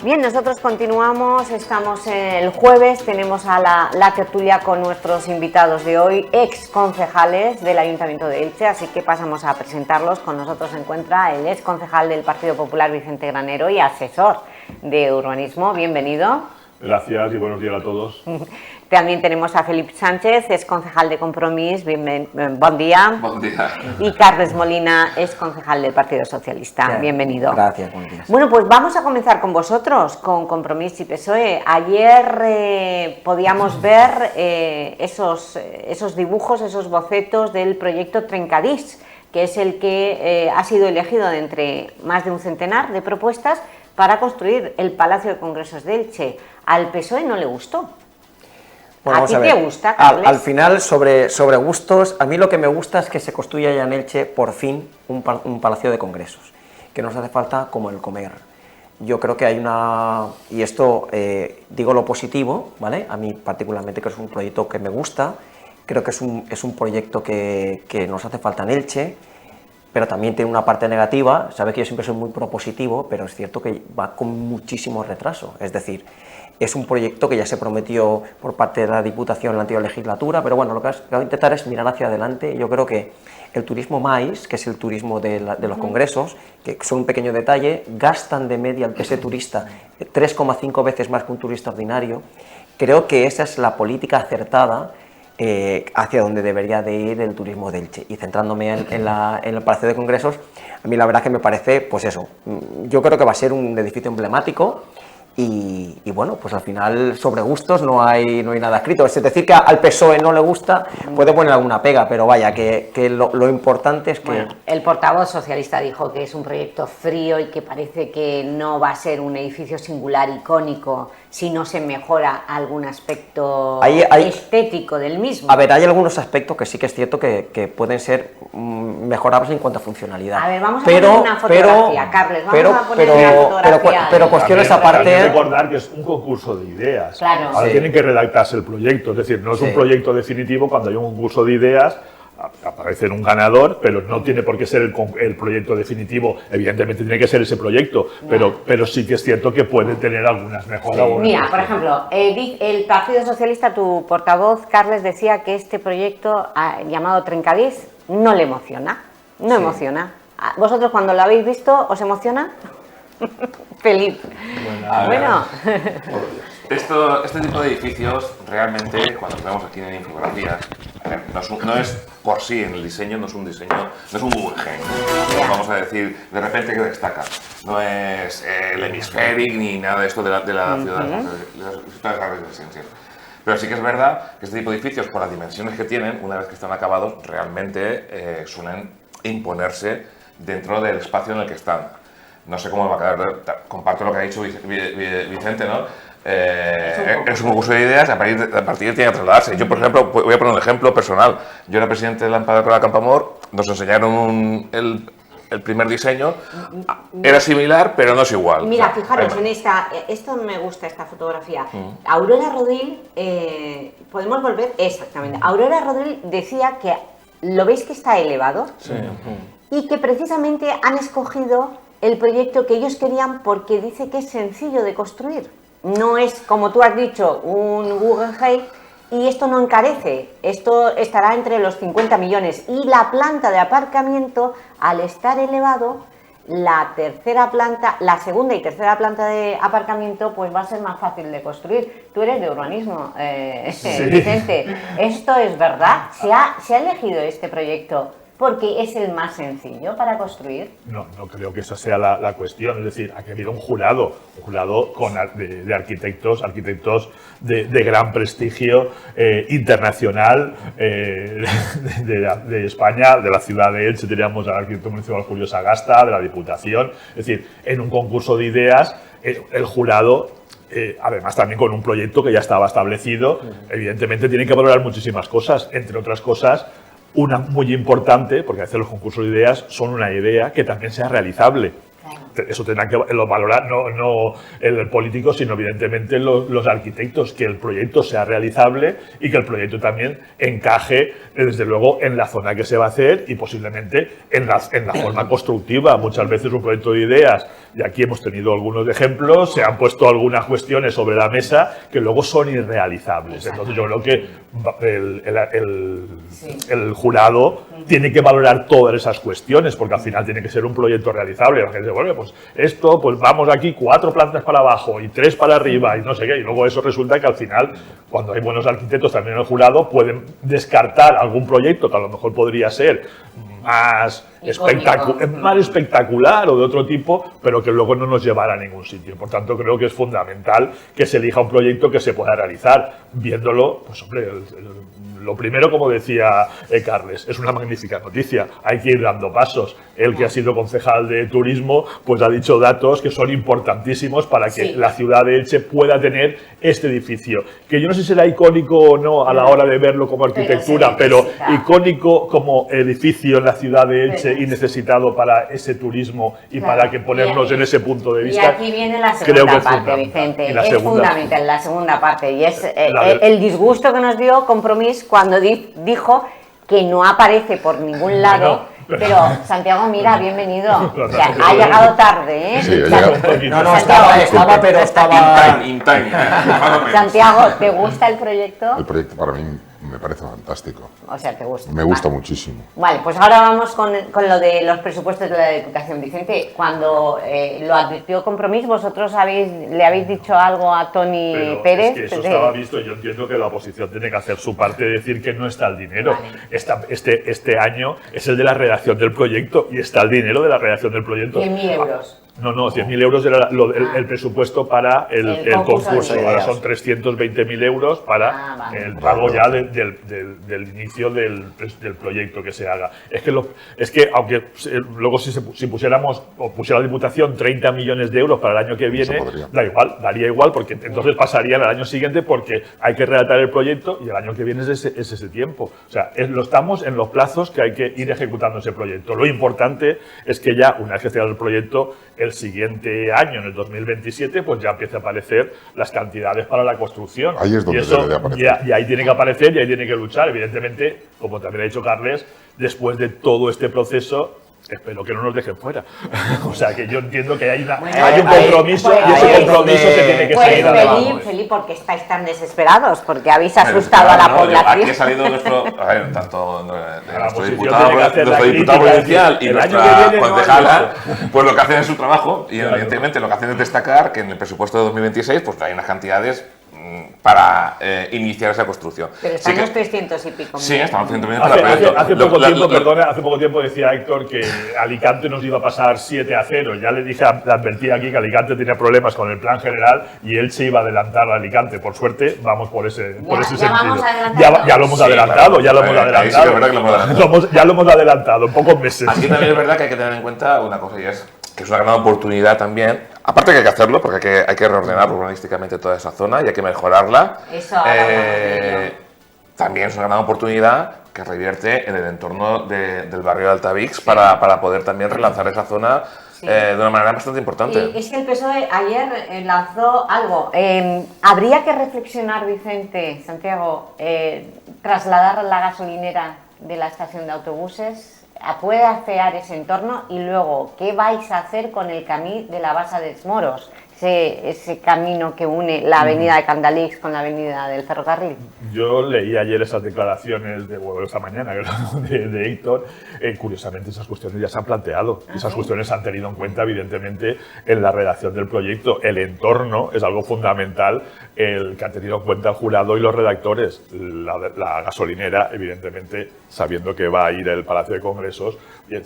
Bien, nosotros continuamos, estamos el jueves, tenemos a la tertulia con nuestros invitados de hoy, ex concejales del Ayuntamiento de Elche, así que pasamos a presentarlos. Con nosotros se encuentra el ex concejal del Partido Popular, Vicente Granero, y asesor de urbanismo. Bienvenido. Gracias y buenos días a todos. También tenemos a Felipe Sánchez, ex concejal de Compromís. Buen día. Buen día. Y Carles Molina, ex concejal del Partido Socialista. Bien, bienvenido. Gracias, buenos días. Bueno, pues vamos a comenzar con vosotros, con Compromís y PSOE. Ayer podíamos ver esos dibujos, esos bocetos del proyecto Trencadís, que es el que ha sido elegido de entre más de un centenar de propuestas para construir el Palacio de Congresos de Elche. Al PSOE no le gustó. Bueno, ¿A ti te gusta, Carles? Al final, sobre gustos, a mí lo que me gusta es que se construya ya en Elche, por fin, un Palacio de Congresos, que nos hace falta como el comer. Yo creo que hay una... Y esto, digo lo positivo, ¿vale? A mí particularmente, que es un proyecto que me gusta, creo que es un proyecto que nos hace falta en Elche, pero también tiene una parte negativa. Sabes que yo siempre soy muy propositivo, pero es cierto que va con muchísimo retraso. Es decir, es un proyecto que ya se prometió por parte de la Diputación en la anterior legislatura, pero bueno, lo que voy a intentar es mirar hacia adelante. Yo creo que el turismo MAIS, que es el turismo de los congresos, que son un pequeño detalle, gastan de media ese turista 3,5 veces más que un turista ordinario. Creo que esa es la política acertada hacia donde debería de ir el turismo de Elche. Y centrándome en el Palacio de Congresos, a mí la verdad que me parece, pues eso, yo creo que va a ser un edificio emblemático. Y bueno, pues al final sobre gustos no hay nada escrito. Es decir, que al PSOE no le gusta, puede poner alguna pega, pero vaya, que lo importante es que... Bueno, el portavoz socialista dijo que es un proyecto frío y que parece que no va a ser un edificio singular, icónico, si no se mejora algún aspecto estético del mismo. A ver, hay algunos aspectos que sí que es cierto que pueden ser mejorables en cuanto a funcionalidad. A ver, vamos a poner una fotografía, Carles, vamos a poner una fotografía. Pero cuestiones aparte... Recordar que es un concurso de ideas. Claro. Ahora sí. Tienen que redactarse el proyecto, es decir, no es un proyecto definitivo. Cuando hay un concurso de ideas aparece un ganador, pero no tiene por qué ser el proyecto definitivo. Evidentemente tiene que ser ese proyecto, pero sí que es cierto que puede tener algunas mejoras. Sí. Mira, por ejemplo, el Partido Socialista, tu portavoz, Carles, decía que este proyecto llamado Trencadís no le emociona. No emociona. ¿Vosotros cuando lo habéis visto os emociona? Felipe. Bueno. Este tipo de edificios, realmente, cuando los vemos aquí en infografías, no es por sí en el diseño, no es un diseño, no es un Guggenheim. Vamos a decir, de repente, que destaca. No es el Hemispheric ni nada de esto de la ciudad, de las residencias. Pero sí que es verdad que este tipo de edificios, por las dimensiones que tienen, una vez que están acabados, realmente suelen imponerse dentro del espacio en el que están. No sé cómo va a quedar, comparto lo que ha dicho Vicente, ¿no? Es un concurso de ideas, a partir tiene que trasladarse. Yo, por ejemplo, voy a poner un ejemplo personal. Yo era presidente de la Empada Campoamor, nos enseñaron el primer diseño, era similar, pero no es igual. Mira, fijaros en esto me gusta, esta fotografía. Aurora Rodil, podemos volver, exactamente. Aurora Rodil decía que, ¿lo veis que está elevado? Sí. Y que precisamente han escogido el proyecto que ellos querían porque dice que es sencillo de construir. No es, como tú has dicho, un Guggenheim, y esto no encarece. Esto estará entre los 50 millones. Y la planta de aparcamiento, al estar elevado, la segunda y tercera planta de aparcamiento, pues va a ser más fácil de construir. Tú eres de urbanismo, Vicente. ¿Esto es verdad? ¿Se ha elegido este proyecto porque es el más sencillo para construir? No creo que esa sea la cuestión. Es decir, ha habido un jurado de arquitectos de gran prestigio internacional de España, de la ciudad de Elche. Teníamos al arquitecto municipal Julio Sagasta, de la Diputación. Es decir, en un concurso de ideas, el jurado, además también con un proyecto que ya estaba establecido, evidentemente tiene que valorar muchísimas cosas, entre otras cosas, una muy importante, porque a veces los concursos de ideas son una idea que también sea realizable. Eso tendrán que lo valorar no el político, sino evidentemente los arquitectos, que el proyecto sea realizable y que el proyecto también encaje, desde luego, en la zona que se va a hacer y posiblemente en la forma constructiva. Muchas veces un proyecto de ideas, y aquí hemos tenido algunos ejemplos, se han puesto algunas cuestiones sobre la mesa que luego son irrealizables. Entonces yo creo que el jurado tiene que valorar todas esas cuestiones, porque al final tiene que ser un proyecto realizable. La gente dice, bueno, pues esto, pues vamos aquí 4 plantas para abajo y 3 para arriba y no sé qué, y luego eso resulta que al final, cuando hay buenos arquitectos también en el jurado, pueden descartar algún proyecto que a lo mejor podría ser más espectacular o de otro tipo, pero que luego no nos llevará a ningún sitio. Por tanto, creo que es fundamental que se elija un proyecto que se pueda realizar. Viéndolo, pues hombre, lo primero, como decía Carles, es una magnífica noticia. Hay que ir dando pasos. Él, que ha sido concejal de turismo, pues ha dicho datos que son importantísimos para que la ciudad de Elche pueda tener este edificio. Que yo no sé si será icónico o no a la hora de verlo como arquitectura, pero icónico como edificio en la ciudad de Elche y necesitado para ese turismo y para que ponernos en ese punto de vista. Y aquí viene la segunda parte, Vicente. Es fundamental, la segunda parte. Y es el disgusto que nos dio Compromís cuando dijo que no aparece por ningún lado. Pero, Santiago, mira, bienvenido. O sea, ha llegado tarde, ¿eh? Sí, no, estaba, pero estaba... In time. Santiago, ¿te gusta el proyecto? El proyecto para mí me parece fantástico. O sea, ¿te gusta? Me gusta muchísimo. Vale, pues ahora vamos con lo de los presupuestos de la Diputación. Vicente, cuando lo advirtió Compromís, ¿vosotros le habéis dicho algo a Toni Pérez? Es que eso estaba visto. Yo entiendo que la oposición tiene que hacer su parte de decir que no está el dinero. Vale. Este año es el de la redacción del proyecto y está el dinero de la redacción del proyecto. 100.000 euros. No, 100.000 euros era el presupuesto para el concurso. Ahora son 320.000 euros para el pago ya del inicio del proyecto que se haga. Es que aunque luego si pusiéramos, o pusiera la Diputación 30 millones de euros para el año que viene, daría igual, porque entonces pasarían al año siguiente, porque hay que redactar el proyecto y el año que viene es ese tiempo. O sea, estamos en los plazos que hay que ir ejecutando ese proyecto. Lo importante es que ya, una vez que se haga el proyecto, el siguiente año, en el 2027, pues ya empieza a aparecer las cantidades para la construcción. Ahí es donde debe de aparecer. Y ahí tiene que aparecer y ahí tiene que luchar. Evidentemente, como también ha dicho Carles, después de todo este proceso, espero que no nos dejen fuera. O sea, que yo entiendo que hay un compromiso y ese compromiso se tiene que seguir adelante. Felipe, ¿por qué estáis tan desesperados? Porque habéis asustado a la población. Aquí ha salido nuestro, tanto nuestro diputado provincial y nuestra concejala, pues lo que hacen es su trabajo y evidentemente lo que hacen es destacar que en el presupuesto de 2026 pues hay unas cantidades para iniciar esa construcción. Pero están los 300 y pico. Sí, estamos 300 hace poco tiempo decía Héctor que Alicante nos iba a pasar 7-0. Ya le advertí aquí que Alicante tenía problemas con el plan general y él se iba a adelantar a Alicante. Por suerte, vamos por ese sentido. Ya lo hemos adelantado, ya lo hemos adelantado. Ya lo hemos adelantado en pocos meses. Aquí también es verdad que hay que tener en cuenta una cosa, y es que es una gran oportunidad también. Aparte que hay que hacerlo, porque hay que reordenar urbanísticamente toda esa zona y hay que mejorarla. También es una gran oportunidad que revierte en el entorno del barrio de Altavix para poder también relanzar esa zona de una manera bastante importante. Es que el PSOE ayer lanzó algo. Habría que reflexionar, Vicente, Santiago, trasladar la gasolinera de la estación de autobuses. Puede afear ese entorno y luego, ¿qué vais a hacer con el camí de la Basa de Moros? Ese camino que une la avenida de Candalix con la avenida del ferrocarril. Yo leí ayer esas declaraciones esta mañana de Héctor. Curiosamente, esas cuestiones ya se han planteado. Esas cuestiones se han tenido en cuenta, evidentemente, en la redacción del proyecto. El entorno es algo fundamental, el que han tenido en cuenta el jurado y los redactores. La gasolinera, evidentemente, sabiendo que va a ir el Palacio de Congresos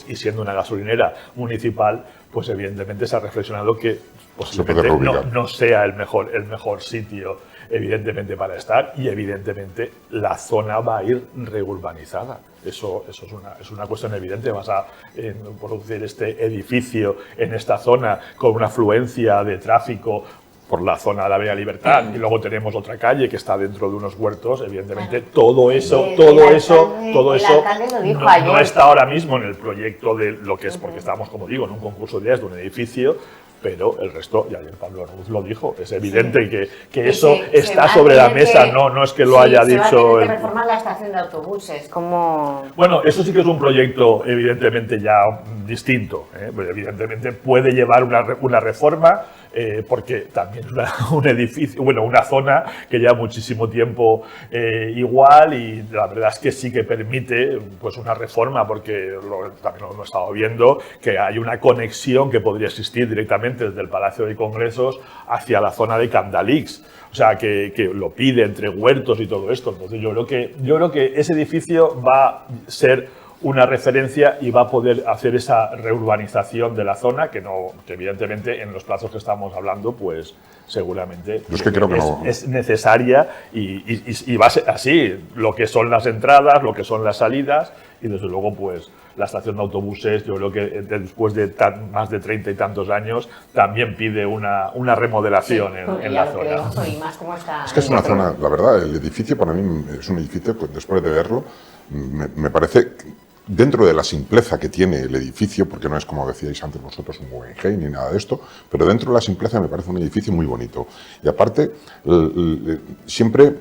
y siendo una gasolinera municipal, pues evidentemente se ha reflexionado que posiblemente no sea el mejor sitio, evidentemente, para estar, y evidentemente la zona va a ir reurbanizada. Eso es una cuestión evidente. Vas a producir este edificio en esta zona con una afluencia de tráfico por la zona de la Avenida Libertad, y luego tenemos otra calle que está dentro de unos huertos, evidentemente todo eso no está ahora mismo en el proyecto de lo que es, porque estamos, como digo, en un concurso de ideas de un edificio, pero el resto, y ayer Pablo Ruz lo dijo, es evidente que eso está sobre la mesa, no es que lo haya dicho. Se va a tener que reformar la estación de autobuses, como... Bueno, eso sí que es un proyecto evidentemente ya distinto, pues evidentemente puede llevar una reforma, porque también un edificio, bueno, una zona que lleva muchísimo tiempo igual, y la verdad es que sí que permite pues una reforma, porque también lo hemos estado viendo, que hay una conexión que podría existir directamente desde el Palacio de Congresos hacia la zona de Candalix. O sea, que lo pide entre huertos y todo esto. Entonces yo creo que ese edificio va a ser una referencia y va a poder hacer esa reurbanización de la zona, que evidentemente en los plazos que estamos hablando, pues seguramente es que creo que es necesaria, y va a ser así, lo que son las entradas, lo que son las salidas, y desde luego pues la estación de autobuses, yo creo que después de más de 30 y tantos años también pide una remodelación en la zona. Creo, y más como está. Es que es una zona, la verdad, el edificio para mí es un edificio, pues, después de verlo, me parece, dentro de la simpleza que tiene el edificio, porque no es como decíais antes vosotros un Guggenheim ni nada de esto, pero dentro de la simpleza me parece un edificio muy bonito. Y aparte, siempre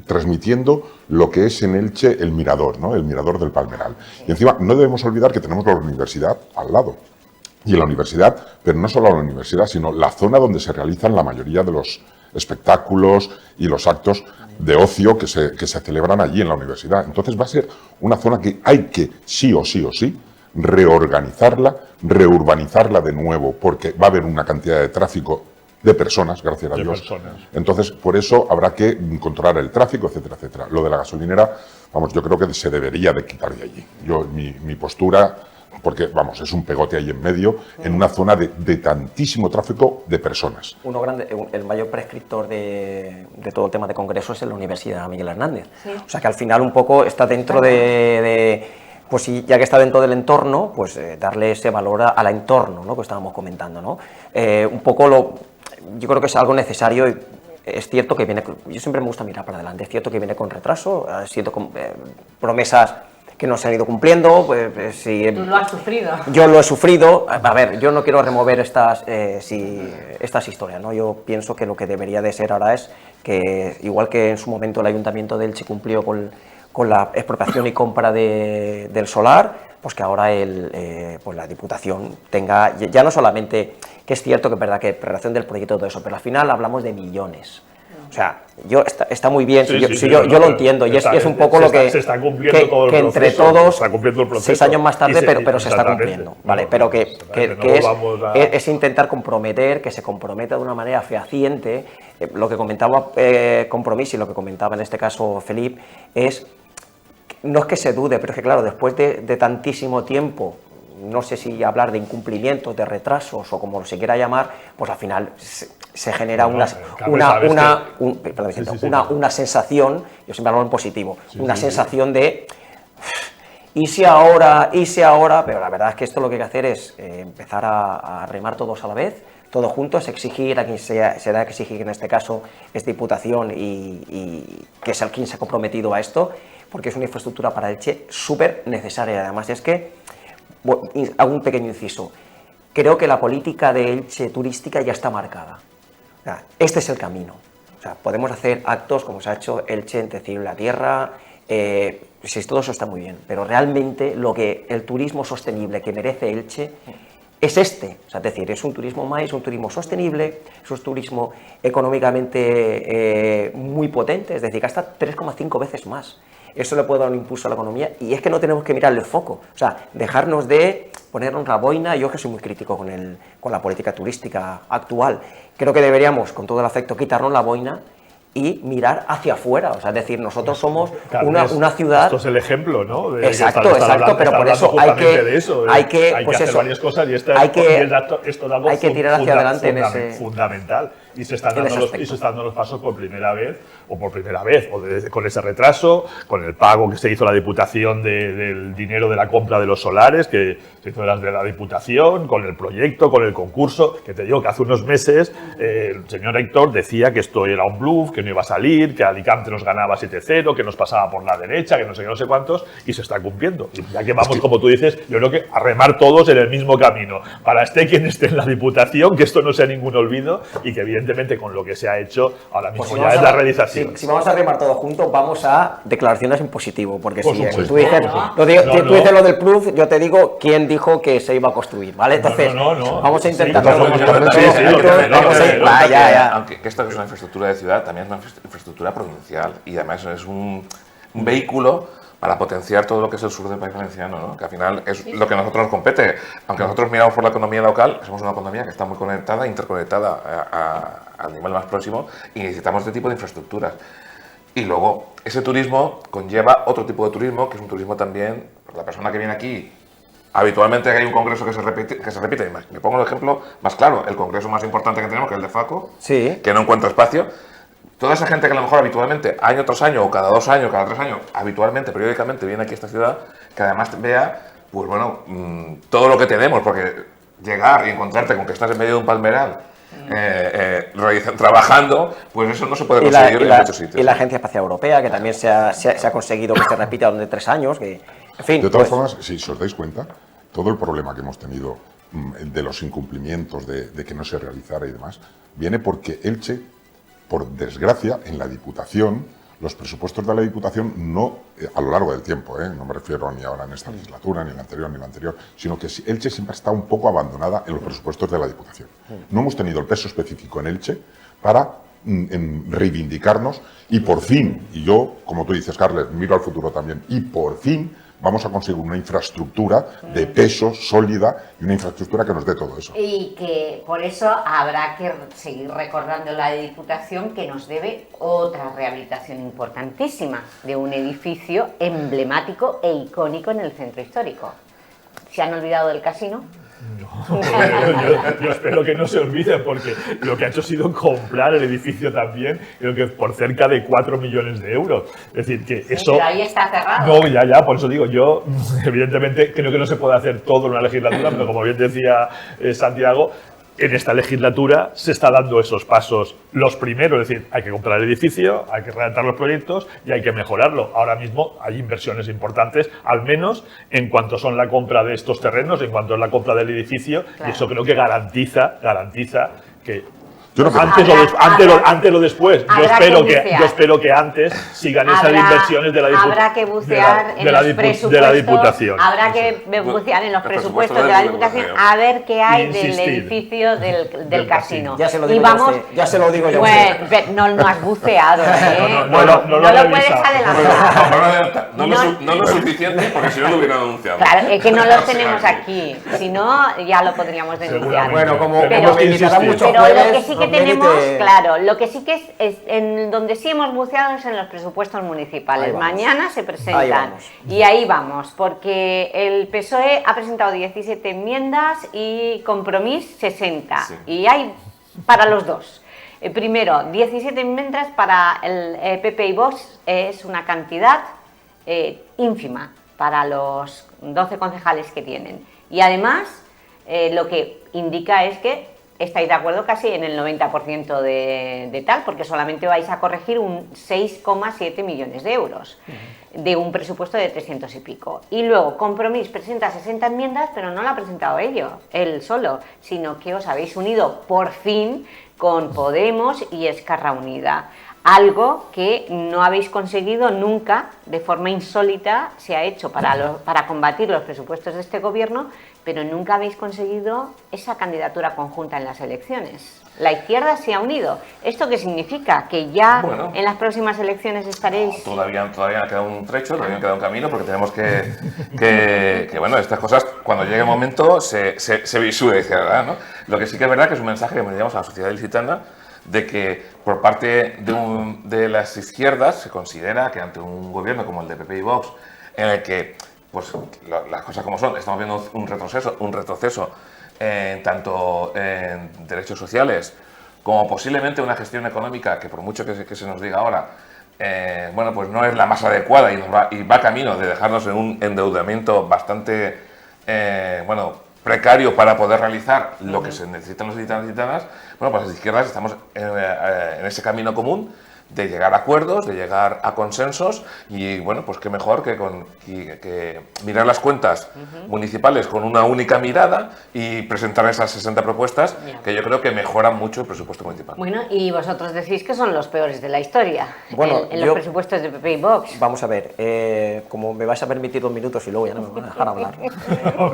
transmitiendo lo que es en Elche el mirador, ¿no? El mirador del Palmeral. Y encima no debemos olvidar que tenemos la universidad al lado. Y en la universidad, pero no solo la universidad, sino la zona donde se realizan la mayoría de los espectáculos y los actos de ocio que se celebran allí en la universidad. Entonces va a ser una zona que hay que, sí o sí, reorganizarla, reurbanizarla de nuevo, porque va a haber una cantidad de tráfico de personas, gracias a Dios. Entonces, por eso habrá que controlar el tráfico, etcétera, etcétera. Lo de la gasolinera, vamos, yo creo que se debería de quitar de allí. Mi postura, porque, vamos, es un pegote ahí en medio, en una zona de tantísimo tráfico de personas. El mayor prescriptor de todo el tema de congresos es la Universidad Miguel Hernández. Sí. O sea que al final un poco está dentro pues ya que está dentro del entorno, pues darle ese valor al entorno, ¿no?, que estábamos comentando, ¿no? Un poco yo creo que es algo necesario. Y es cierto que viene, yo siempre me gusta mirar para adelante, es cierto que viene con retraso, ha sido con promesas que no se han ido cumpliendo, pues sí. Tú lo has sufrido. Yo lo he sufrido. A ver, yo no quiero remover estas historias, ¿no? Yo pienso que lo que debería de ser ahora es que, igual que en su momento el Ayuntamiento de Elche cumplió con la expropiación y compra del solar, pues que ahora pues la Diputación tenga, ya no solamente, que es cierto que es verdad que preparación del proyecto y todo eso, pero al final hablamos de millones. O sea, está muy bien, yo lo entiendo, y es un poco lo que se está cumpliendo todo el que proceso, entre todos, está cumpliendo el proceso, 6 años más tarde, pero se está cumpliendo, ¿vale? Pero que es intentar comprometer, que se comprometa de una manera fehaciente. Lo que comentaba Compromís y lo que comentaba en este caso Felip, no es que se dude, pero es que claro, después de tantísimo tiempo, no sé si hablar de incumplimientos, de retrasos o como se quiera llamar, pues al final se genera una sensación, yo siempre hablo en positivo, sensación de ¿y si ahora? Pero la verdad es que esto lo que hay que hacer es empezar a remar todos a la vez, todos juntos, exigir a quien se da que exigir, que en este caso es Diputación y que es el quien se ha comprometido a esto, porque es una infraestructura para Elche súper necesaria. Además, es que hago un pequeño inciso. Creo que la política de Elche turística ya está marcada. O sea, este es el camino. O sea, podemos hacer actos como se ha hecho Elche entre el cielo y la tierra. Sí, todo eso está muy bien, pero realmente el turismo sostenible que merece Elche es este. O sea, es decir, es un turismo más, un turismo sostenible, es un turismo económicamente muy potente, es decir, gasta 3,5 veces más. Eso le puede dar un impulso a la economía, y es que no tenemos que mirarle el foco, o sea, dejarnos de ponernos la boina. Yo que soy muy crítico con la política turística actual, creo que deberíamos, con todo el afecto, quitarnos la boina y mirar hacia afuera, o sea, es decir, nosotros somos una ciudad... Esto es el ejemplo, ¿no? Exacto, pero por eso hay que hacer varias cosas, y esto es algo tirar hacia adelante fundamental. y se están En ese dando aspecto. los pasos por primera vez, con ese retraso, con el pago que se hizo a la Diputación del dinero de la compra de los solares, que se hizo de la Diputación, con el proyecto, con el concurso, que te digo que hace unos meses el señor Héctor decía que esto era un bluff, que no iba a salir, que Alicante nos ganaba 7-0, que nos pasaba por la derecha, que no sé qué, no sé cuántos, y se está cumpliendo. Y ya que vamos, como tú dices, yo creo que a remar todos en el mismo camino, para esté quien esté en la Diputación, que esto no sea ningún olvido y que evidentemente con lo que se ha hecho ahora mismo Pues si ya vamos es a- la realización. Si vamos a remar todos juntos, vamos a declaraciones en positivo, porque Por si supuesto. tú dices, Claro. tú No. dices lo del plus, yo te digo quién dijo que se iba a construir, ¿vale? Entonces, No. vamos a intentar... Sí, Vamos sí, Vamos a ir- va, ya. Aunque que esto es una infraestructura de ciudad, también es una infraestructura provincial y además es un vehículo para potenciar todo lo que es el sur del país valenciano, ¿no? Que al final es lo que a nosotros nos compete. Aunque nosotros miramos por la economía local, somos una economía que está muy conectada, interconectada al nivel más próximo y necesitamos este tipo de infraestructuras. Y luego, ese turismo conlleva otro tipo de turismo, que es un turismo también, la persona que viene aquí, habitualmente hay un congreso que se repite. Me pongo el ejemplo más claro, el congreso más importante que tenemos, que es el de FACO, Sí. que no encuentra espacio. Toda esa gente que a lo mejor habitualmente, año tras año, o cada 2 años, cada 3 años, habitualmente, periódicamente viene aquí a esta ciudad, que además vea, pues bueno, todo lo que tenemos, porque llegar y encontrarte con que estás en medio de un palmeral, trabajando, pues eso no se puede conseguir en muchos sitios. y la Agencia Espacial Europea, que también se ha conseguido que se repita durante 3 años, que, en fin... De todas pues, formas, si os dais cuenta, todo el problema que hemos tenido de los incumplimientos, de que no se realizara y demás, viene porque Elche, por desgracia, en la Diputación, los presupuestos de la Diputación no, a lo largo del tiempo, no me refiero ni ahora en esta legislatura, ni en la anterior, ni en la anterior, sino que Elche siempre está un poco abandonada en los presupuestos de la Diputación. No hemos tenido el peso específico en Elche para reivindicarnos y por fin, y yo, como tú dices, Carles, miro al futuro también, y por fin vamos a conseguir una infraestructura de peso, sólida, y una infraestructura que nos dé todo eso. Y que por eso habrá que seguir recordando la Diputación que nos debe otra rehabilitación importantísima de un edificio emblemático e icónico en el centro histórico. ¿Se han olvidado del casino? Yo espero que no se olvide, porque lo que ha hecho ha sido comprar el edificio también, creo que por cerca de 4 millones de euros. Es decir, que eso... Pero ahí está cerrado. No, ya, por eso digo, yo evidentemente creo que no se puede hacer todo en una legislatura, pero como bien decía Santiago, en esta legislatura se está dando esos pasos, los primeros, es decir, hay que comprar el edificio, hay que redactar los proyectos y hay que mejorarlo. Ahora mismo hay inversiones importantes, al menos en cuanto son la compra de estos terrenos, en cuanto es la compra del edificio, Claro. y eso creo que garantiza que Yo no creo- antes o después, yo habrá que espero que antes sigan esas Habrá- inversiones de la Diputación. Habrá que bucear en los presupuestos. De la Diputación. Habrá que bucear en los Los presupuestos presupuestos de la del Diputación museo. a ver qué hay del Insistir. edificio del casino. Ya se lo Y digo vamos, yo a usted, ya se lo digo yo a Bueno, usted. no has buceado, ¿eh? No lo lo he puedes revisado. adelantar. No lo suficiente, porque si no lo hubieran anunciado. Claro, es que no lo O sea, tenemos aquí. Si no, ya lo podríamos denunciar. Seguramente. Bueno, como Tenemos me que invitarán insistir. mucho Pero lo jueves, que sí que Miguel, y tenemos, te- claro, lo que sí que es en donde sí hemos buceado es en los presupuestos municipales. Ahí vamos. Mañana se Ahí presentan. vamos. Y ahí vamos, porque el PSOE ha presentado 17 enmiendas y Compromís 60. Sí. Y hay para los dos. Primero, 17 enmiendas para el PP y Vox es una cantidad ínfima para los 12 concejales que tienen. Y además, lo que indica es que estáis de acuerdo casi en el 90% de tal, porque solamente vais a corregir un 6,7 millones de euros de un presupuesto de 300 y pico. Y luego Compromís presenta 60 enmiendas, pero no la ha presentado él solo, sino que os habéis unido por fin con Podemos y Esquerra Unida. Algo que no habéis conseguido nunca, de forma insólita, se ha hecho para combatir los presupuestos de este gobierno, pero nunca habéis conseguido esa candidatura conjunta en las elecciones. La izquierda se ha unido. ¿Esto qué significa? Que ya Bueno. en las próximas elecciones estaréis... Todavía queda un trecho, todavía queda un camino, porque tenemos que bueno, estas cosas, cuando llegue el momento, se visualizarán, ¿no? Lo que sí que es verdad que es un mensaje que mandamos a la sociedad ilicitana, de que por parte de las izquierdas se considera que ante un gobierno como el de PP y Vox, en el que, pues las cosas como son, estamos viendo un retroceso tanto en derechos sociales como posiblemente una gestión económica que por mucho que se nos diga ahora, bueno, pues no es la más adecuada y va camino de dejarnos en un endeudamiento bastante, bueno, precario para poder realizar lo que se necesitan los gitanos y gitanas, bueno, pues las izquierdas estamos en ese camino común de llegar a acuerdos, de llegar a consensos y, bueno, pues qué mejor que mirar las cuentas municipales con una única mirada y presentar esas 60 propuestas que yo creo que mejoran mucho el presupuesto municipal. Bueno, y vosotros decís que son los peores de la historia, bueno, en los presupuestos de PP y Vox. Vamos a ver, como me vais a permitir 2 minutos y luego ya no me van a dejar hablar.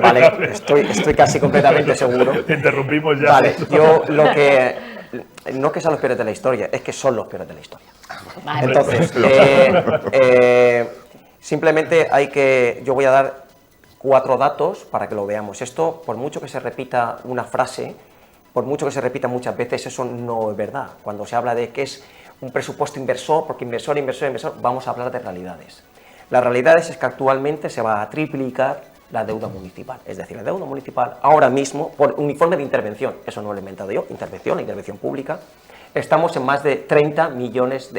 Vale, estoy casi completamente seguro. Te interrumpimos ya. Vale, yo lo que... No que sean los peores de la historia, es que son los peores de la historia. Vale. Entonces, simplemente yo voy a dar 4 datos para que lo veamos. Esto, por mucho que se repita una frase, por mucho que se repita muchas veces, eso no es verdad. Cuando se habla de que es un presupuesto inversor, porque inversor, vamos a hablar de realidades. Las realidades es que actualmente se va a triplicar la deuda municipal. Es decir, la deuda municipal ahora mismo, por un informe de intervención, eso no lo he inventado yo, la intervención pública, estamos en más de 60 millones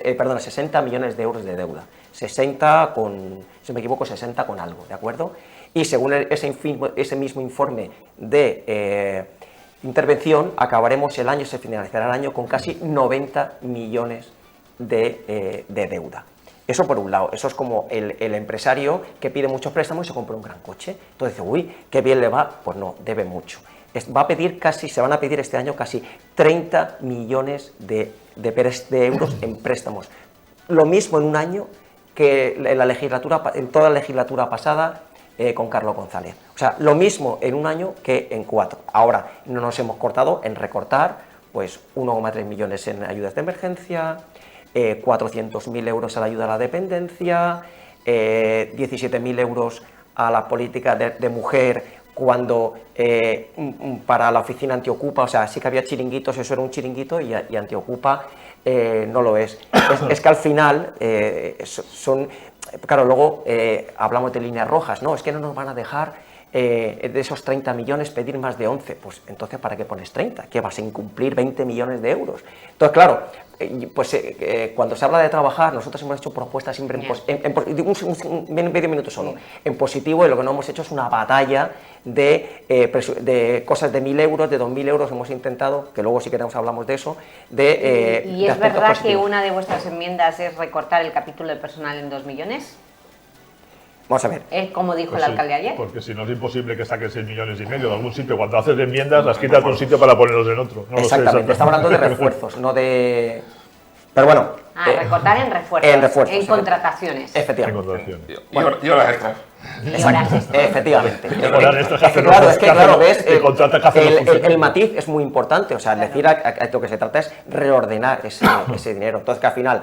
de euros de deuda. 60 con, si me equivoco, 60 con algo, ¿de acuerdo? Y según ese mismo informe de intervención, se finalizará el año con casi 90 millones de deuda. Eso por un lado, eso es como el empresario que pide muchos préstamos y se compra un gran coche. Entonces dice, uy, qué bien le va. Pues no, debe mucho. Se van a pedir este año casi 30 millones de euros en préstamos. Lo mismo en un año que en toda la legislatura pasada con Carlos González. O sea, lo mismo en un año que en 4. Ahora, no nos hemos cortado en recortar pues 1,3 millones en ayudas de emergencia, 400.000 euros a la ayuda a la dependencia, 17.000 euros a la política de mujer cuando para la oficina antiocupa, o sea, sí que había chiringuitos, eso era un chiringuito y antiocupa no lo es. Es que al final claro, luego hablamos de líneas rojas, no, es que no nos van a dejar de esos 30 millones pedir más de 11, pues entonces ¿para qué pones 30? ¿Qué vas a incumplir 20 millones de euros? Entonces, claro, cuando se habla de trabajar, nosotros hemos hecho propuestas siempre medio minuto solo, en positivo, y lo que no hemos hecho es una batalla de cosas de 1.000 euros, de 2.000 euros, hemos intentado, que luego si queremos hablamos de eso, ¿Y es verdad que una de vuestras enmiendas es recortar el capítulo de personal en 2 millones? Vamos a ver. Como dijo Pues el alcalde ayer. Porque si no es imposible que saques 6,5 millones de algún sitio. Cuando haces enmiendas, las quitas de un sitio para ponerlos en otro. No Exactamente, estamos hablando de refuerzos, no de... Pero bueno... recortar en refuerzos, en contrataciones. Efectivamente. Y horas extras. Efectivamente. Claro, es que claro, ves, el matiz es muy importante, o sea, claro. Decir a lo que se trata es reordenar ese dinero. Entonces, que al final,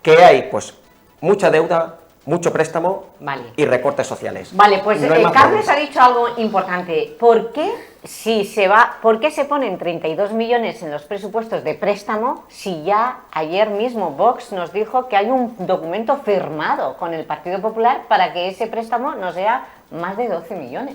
¿qué hay? Pues mucha deuda, mucho préstamo y recortes sociales. Vale, pues Carles ha dicho algo importante. ¿Por qué se ponen 32 millones en los presupuestos de préstamo si ya ayer mismo Vox nos dijo que hay un documento firmado con el Partido Popular para que ese préstamo no sea más de 12 millones?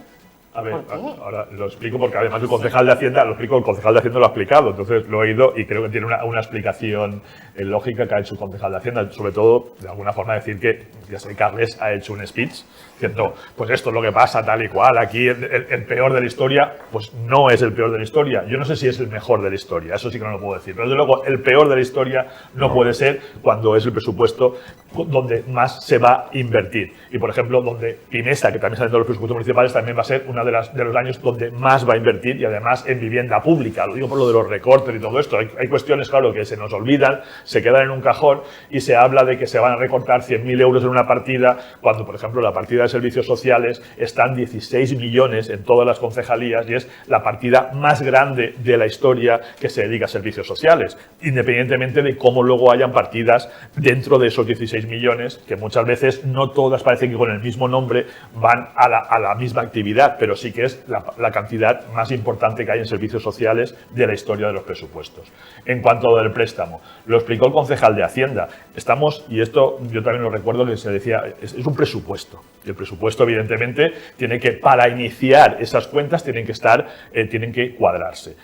A ver, ahora lo explico porque además el concejal de Hacienda lo ha explicado, entonces lo he oído y creo que tiene una explicación lógica que ha hecho el concejal de Hacienda, sobre todo de alguna forma decir que, ya sé, Carles ha hecho un speech diciendo, pues esto es lo que pasa tal y cual, aquí el peor de la historia, pues no es el peor de la historia, yo no sé si es el mejor de la historia, eso sí que no lo puedo decir, pero desde luego el peor de la historia no puede ser cuando es el presupuesto donde más se va a invertir y por ejemplo donde Pinesa, que también está dentro de los presupuestos municipales, también va a ser una de los años donde más va a invertir y además en vivienda pública. Lo digo por lo de los recortes y todo esto. Hay cuestiones, claro, que se nos olvidan, se quedan en un cajón y se habla de que se van a recortar 100.000 euros en una partida cuando, por ejemplo, la partida de servicios sociales están 16 millones en todas las concejalías y es la partida más grande de la historia que se dedica a servicios sociales, independientemente de cómo luego hayan partidas dentro de esos 16 millones, que muchas veces no todas parece que con el mismo nombre van a la misma actividad, pero sí que es la cantidad más importante que hay en servicios sociales de la historia de los presupuestos. En cuanto a lo del préstamo, lo explicó el concejal de Hacienda. Estamos, y esto yo también lo recuerdo que se decía, es un presupuesto. Y el presupuesto, evidentemente, tiene que, para iniciar esas cuentas, tienen que cuadrarse.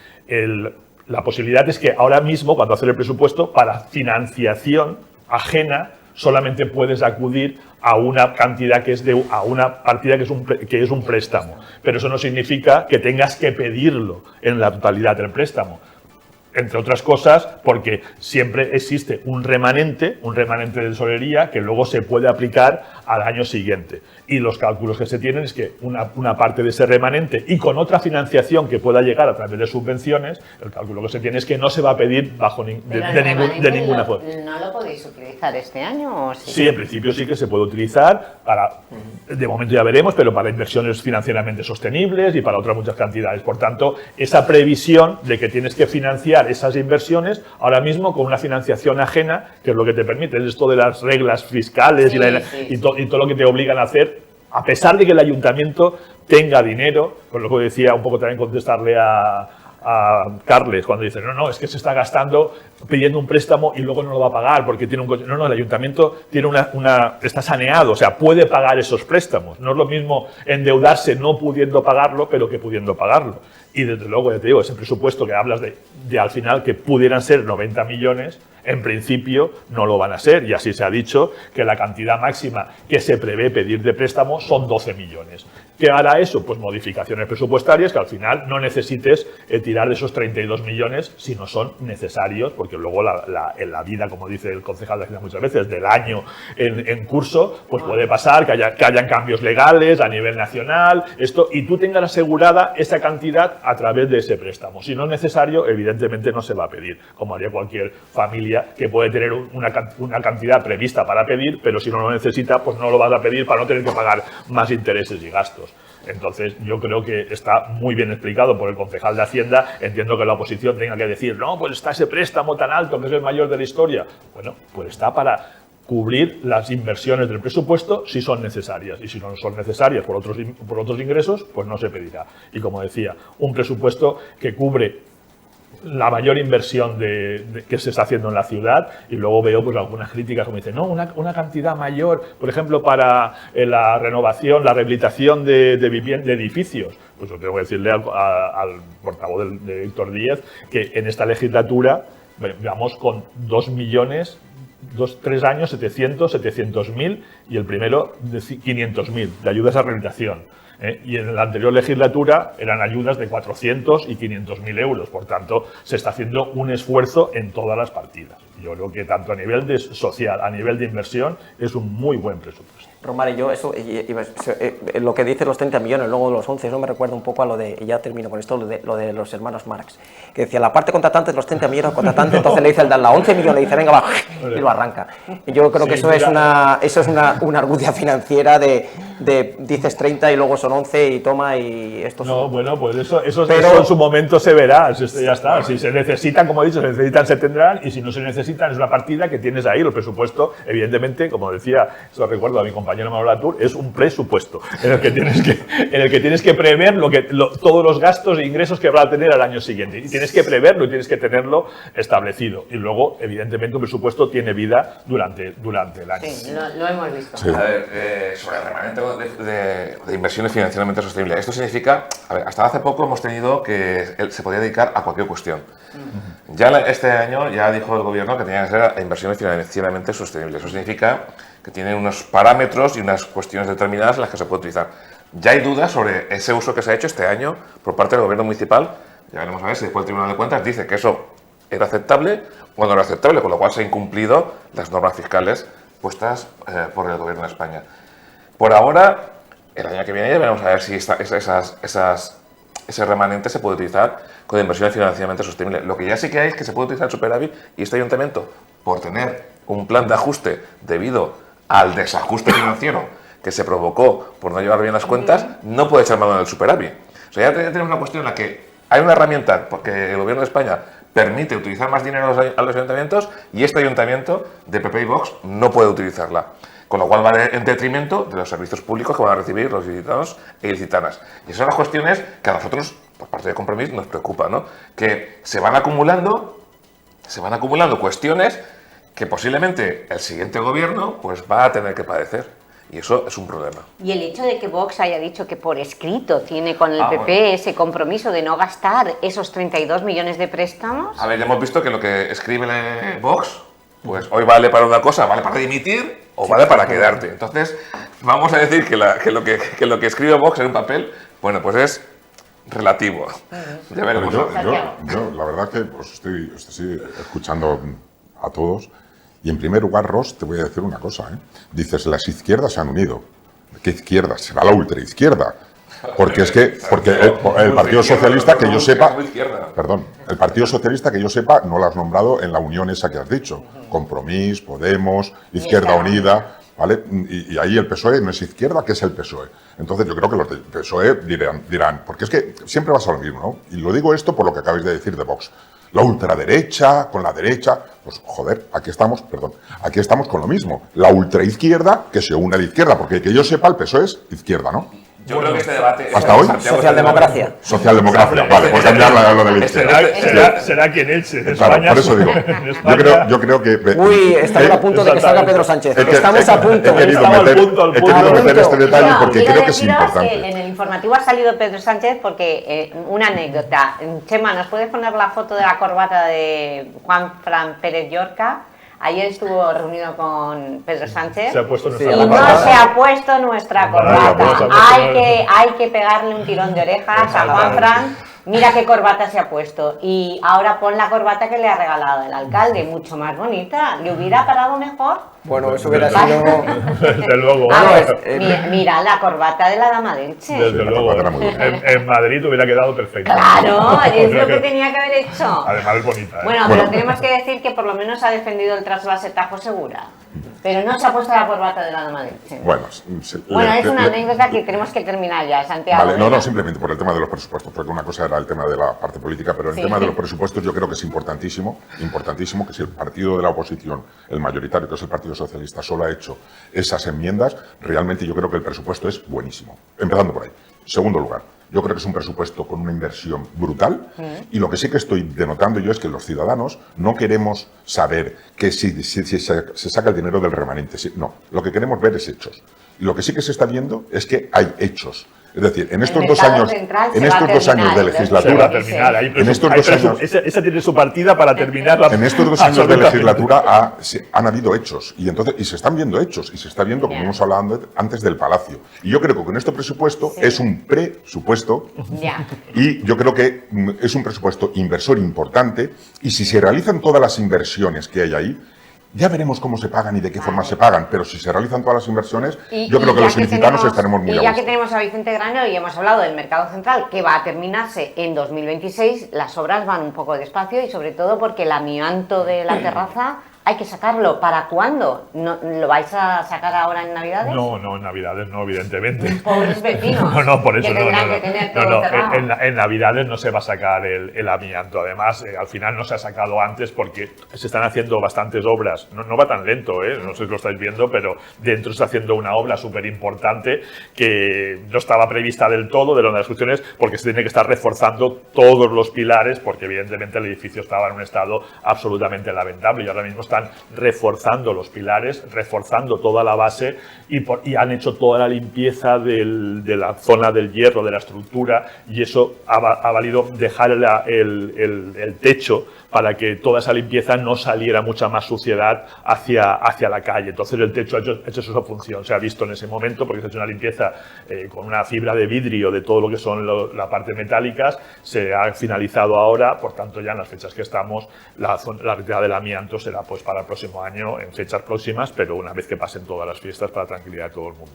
la posibilidad es que ahora mismo, cuando haces el presupuesto, para financiación ajena, solamente puedes acudir a una cantidad a una partida que es un préstamo. Pero eso no significa que tengas que pedirlo en la totalidad del préstamo. Entre otras cosas, porque siempre existe un remanente de tesorería que luego se puede aplicar al año siguiente. Y los cálculos que se tienen es que una parte de ese remanente y con otra financiación que pueda llegar a través de subvenciones, el cálculo que se tiene es que no se va a pedir de ninguna forma. ¿No lo podéis utilizar este año o sí? Sí, en principio sí que se puede utilizar de momento ya veremos, pero para inversiones financieramente sostenibles y para otras muchas cantidades. Por tanto, esa previsión de que tienes que financiar esas inversiones ahora mismo con una financiación ajena, que es lo que te permite, es esto de las reglas fiscales y todo lo que te obligan a hacer, a pesar de que el ayuntamiento tenga dinero, por lo que decía un poco también contestarle a Carles cuando dice, no, es que se está gastando pidiendo un préstamo y luego no lo va a pagar porque tiene un coche. No, el ayuntamiento tiene está saneado, o sea, puede pagar esos préstamos. No es lo mismo endeudarse no pudiendo pagarlo, pero que pudiendo pagarlo. Y desde luego, ya te digo, ese presupuesto que hablas de al final que pudieran ser 90 millones, en principio no lo van a ser. Y así se ha dicho que la cantidad máxima que se prevé pedir de préstamo son 12 millones. ¿Qué hará eso? Pues modificaciones presupuestarias que al final no necesites tirar de esos 32 millones si no son necesarios, porque luego en la vida, como dice el concejal de Hacienda muchas veces, del año en curso, pues puede pasar que hayan cambios legales a nivel nacional, y tú tengas asegurada esa cantidad a través de ese préstamo. Si no es necesario, evidentemente no se va a pedir, como haría cualquier familia que puede tener una cantidad prevista para pedir, pero si no lo necesita, pues no lo vas a pedir para no tener que pagar más intereses y gastos. Entonces, yo creo que está muy bien explicado por el concejal de Hacienda. Entiendo que la oposición tenga que decir, no, pues está ese préstamo tan alto, que es el mayor de la historia. Bueno, pues está para cubrir las inversiones del presupuesto si son necesarias. Y si no son necesarias por otros ingresos, pues no se pedirá. Y como decía, un presupuesto que cubre la mayor inversión que se está haciendo en la ciudad, y luego veo pues algunas críticas como dicen, no, una cantidad mayor, por ejemplo, para la renovación, la rehabilitación de edificios. Pues yo tengo que decirle al portavoz de Héctor Díez que en esta legislatura vamos con 2 millones, 3 años, 700.000 y el primero de 500.000 de ayudas a rehabilitación. Y en la anterior legislatura eran ayudas de 400 y 500.000 euros. Por tanto, se está haciendo un esfuerzo en todas las partidas. Yo creo que tanto a nivel social, a nivel de inversión, es un muy buen presupuesto. Romare, yo eso, lo que dice los 30 millones, luego de los 11, eso me recuerda un poco a lo de, y ya termino con esto, lo de los hermanos Marx, que decía, la parte contratante de los 30 millones contratante, entonces le dice el de la 11 millones, le dice, venga, va, y lo arranca. Y yo creo que eso es una argucia financiera de dices 30 y luego son 11 y toma y esto... No, bueno, pues eso en su momento se verá, ya está. Si se necesitan, como he dicho, se necesitan, se tendrán, y si no se necesitan, es una partida que tienes ahí. El presupuesto, evidentemente, como decía, eso recuerdo a mi compañero Manuel Latour, es un presupuesto en el que tienes que prever todos los gastos e ingresos que va a tener al año siguiente. Y tienes que preverlo y tienes que tenerlo establecido. Y luego, evidentemente, un presupuesto tiene vida durante el año. Sí, lo hemos visto. Sí. A ver, sobre el remanente de inversiones financieramente sostenibles. Esto significa, hasta hace poco hemos tenido que se podía dedicar a cualquier cuestión. Ya este año ya dijo el gobierno que tenían que ser inversiones financieramente sostenibles. Eso significa que tienen unos parámetros y unas cuestiones determinadas en las que se puede utilizar. Ya hay dudas sobre ese uso que se ha hecho este año por parte del gobierno municipal. Ya veremos a ver si después el Tribunal de Cuentas dice que eso era aceptable o no era aceptable, con lo cual se han incumplido las normas fiscales puestas por el gobierno de España. Por ahora, el año que viene ya veremos a ver si ese remanente se puede utilizar con inversiones financieramente sostenibles. Lo que ya sí que hay es que se puede utilizar el superávit, y este ayuntamiento, por tener un plan de ajuste debido al desajuste financiero que se provocó por no llevar bien las cuentas, no puede echar mano del superávit. O sea, ya tenemos una cuestión en la que hay una herramienta porque el gobierno de España permite utilizar más dinero a los ayuntamientos, y este ayuntamiento de PP y Vox no puede utilizarla. Con lo cual va en detrimento de los servicios públicos que van a recibir los ilicitanos e ilicitanas. Y esas son las cuestiones que a nosotros, por parte de Compromís, nos preocupan, ¿no? Que se van acumulando cuestiones que posiblemente el siguiente gobierno pues va a tener que padecer. Y eso es un problema. Y el hecho de que Vox haya dicho que por escrito tiene con el PP ese compromiso de no gastar esos 32 millones de préstamos... A ver, ya hemos visto que lo que escribe Vox, pues hoy vale para una cosa, vale para dimitir o vale para quedarte. Entonces, vamos a decir que lo que escribe Vox en un papel, bueno, pues es relativo. Ya veremos. Yo, la verdad que os estoy escuchando a todos. Y en primer lugar, Ross, te voy a decir una cosa. Dices, las izquierdas se han unido. ¿Qué izquierda? Será la ultraizquierda. Porque es que el Partido Socialista, que yo sepa... Perdón, el Partido Socialista, que yo sepa, no lo has nombrado en la unión esa que has dicho. Compromís, Podemos, Izquierda Unida... ¿Vale? Y ahí el PSOE no es izquierda, ¿qué es el PSOE? Entonces yo creo que los del PSOE dirán, porque es que siempre vas a lo mismo, ¿no? Y lo digo esto por lo que acabáis de decir de Vox. La ultraderecha, con la derecha, pues joder, aquí estamos con lo mismo. La ultraizquierda que se une a la izquierda, porque que yo sepa el PSOE es izquierda, ¿no? Yo creo que este debate... ¿Hasta hoy? Socialdemocracia. Socialdemocracia, vale, pues cambiar lo de la izquierda. Será quien Elche, en Claro, España. por eso digo. Yo creo que... Uy, estamos a punto de que salga Pedro Sánchez. Estamos a punto. He querido meter este detalle porque creo que es importante. Que en el informativo ha salido Pedro Sánchez porque, una anécdota, Chema, ¿nos puedes poner la foto de la corbata de Juanfran Pérez Llorca? Ayer estuvo reunido con Pedro Sánchez Se ha puesto y nuestra no corbata. se ha puesto nuestra corbata. Hay que pegarle un tirón de orejas a Juanfran. Mira qué corbata se ha puesto. Y ahora pon la corbata que le ha regalado el alcalde, mucho más bonita. ¿Le hubiera parado mejor? Bueno, eso hubiera sido... Desde luego. Mira la corbata de la dama de Elche. Desde luego. En Madrid hubiera quedado perfecto. Claro, es lo que tenía que haber hecho. Además es bonita. Bueno, pero tenemos que decir que por lo menos ha defendido el trasvase Tajo Segura. Pero no se ha puesto la corbata de la dama de Elche. Bueno, es una anécdota que tenemos que terminar ya, Santiago. Vale, no, simplemente por el tema de los presupuestos, porque una cosa era el tema de la parte política, pero el tema de los presupuestos yo creo que es importantísimo que si el partido de la oposición, el mayoritario, que es el Partido Socialista, solo ha hecho esas enmiendas, realmente yo creo que el presupuesto es buenísimo. Empezando por ahí. Segundo lugar, yo creo que es un presupuesto con una inversión brutal y lo que sí que estoy denotando yo es que los ciudadanos no queremos saber que si se saca el dinero del remanente. No, lo que queremos ver es hechos. Y lo que sí que se está viendo es que hay hechos. Es decir, en estos 2 años, de legislatura, esa tiene su partida para terminar la... En estos 2 años de legislatura han habido hechos y entonces se están viendo hechos y se está viendo, como hemos hablado antes, del Palacio. Y yo creo que con este presupuesto es un presupuesto y yo creo que es un presupuesto inversor importante y si se realizan todas las inversiones que hay ahí, ya veremos cómo se pagan y de qué forma se pagan, pero si se realizan todas las inversiones, yo creo que los ilicitanos estaremos muy a gusto. Y ya que tenemos a Vicente Granero y hemos hablado del mercado central, que va a terminarse en 2026, las obras van un poco despacio y sobre todo porque el amianto de la terraza hay que sacarlo. ¿Para cuándo? ¿Lo vais a sacar ahora en Navidades? No, en Navidades no, evidentemente. Pobres vecinos. Por eso que tendrán que tener todo cerrado. En Navidades no se va a sacar el amianto. Además, al final no se ha sacado antes porque se están haciendo bastantes obras. No va tan lento, no sé si lo estáis viendo, pero dentro se está haciendo una obra súper importante que no estaba prevista del todo de las construcciones porque se tiene que estar reforzando todos los pilares porque evidentemente el edificio estaba en un estado absolutamente lamentable y ahora mismo están reforzando los pilares, reforzando toda la base y han hecho toda la limpieza de la zona del hierro, de la estructura, y eso ha valido dejar el techo para que toda esa limpieza no saliera mucha más suciedad hacia la calle. Entonces el techo ha hecho su función, se ha visto en ese momento porque se ha hecho una limpieza con una fibra de vidrio de todo lo que son la parte metálicas, se ha finalizado ahora, por tanto ya en las fechas que estamos la retirada del amianto será pues para el próximo año en fechas próximas, pero una vez que pasen todas las fiestas para la tranquilidad de todo el mundo.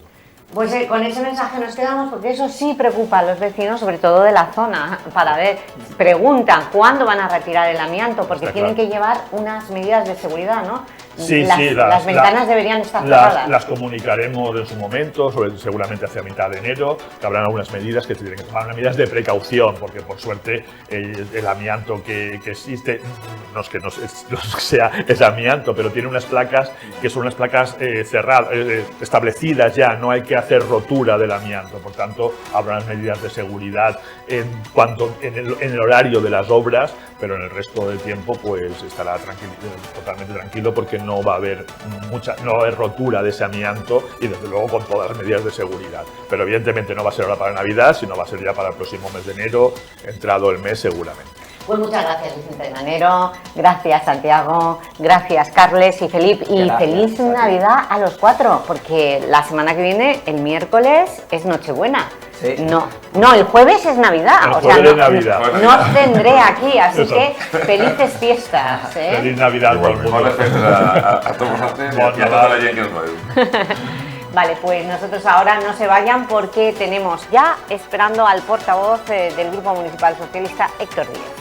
Pues con ese mensaje nos quedamos porque eso sí preocupa a los vecinos, sobre todo de la zona, para ver, preguntan cuándo van a retirar el amianto, porque tienen que llevar unas medidas de seguridad, ¿no? Las ventanas deberían estar cerradas. Las comunicaremos en su momento, seguramente hacia mitad de enero, que habrán algunas medidas que se tienen que tomar, unas medidas de precaución, porque por suerte el amianto que existe, no es que no sea ese amianto, pero tiene unas placas que son unas placas cerradas, establecidas ya, no hay que hacer rotura del amianto, por tanto habrá unas medidas de seguridad en el horario de las obras, pero en el resto del tiempo pues estará totalmente tranquilo porque no va a haber no va a haber rotura de ese amianto y desde luego con todas las medidas de seguridad. Pero evidentemente no va a ser ahora para Navidad, sino va a ser ya para el próximo mes de enero, entrado el mes seguramente. Pues muchas gracias, Vicente Manero, gracias, Santiago, gracias, Carles y Felipe, y Gracias, feliz Navidad a los 4, porque la semana que viene, el miércoles, es Nochebuena. Sí. No, el jueves es Navidad. El o sea, jueves no, es Navidad. no os tendré aquí, así Eso. que felices fiestas. Feliz Navidad a todo el mundo. Mejor festes a todos vosotros y a toda la gente que nos ve. Vale, pues nosotros ahora no se vayan porque tenemos ya esperando al portavoz del Grupo Municipal Socialista, Héctor Díez.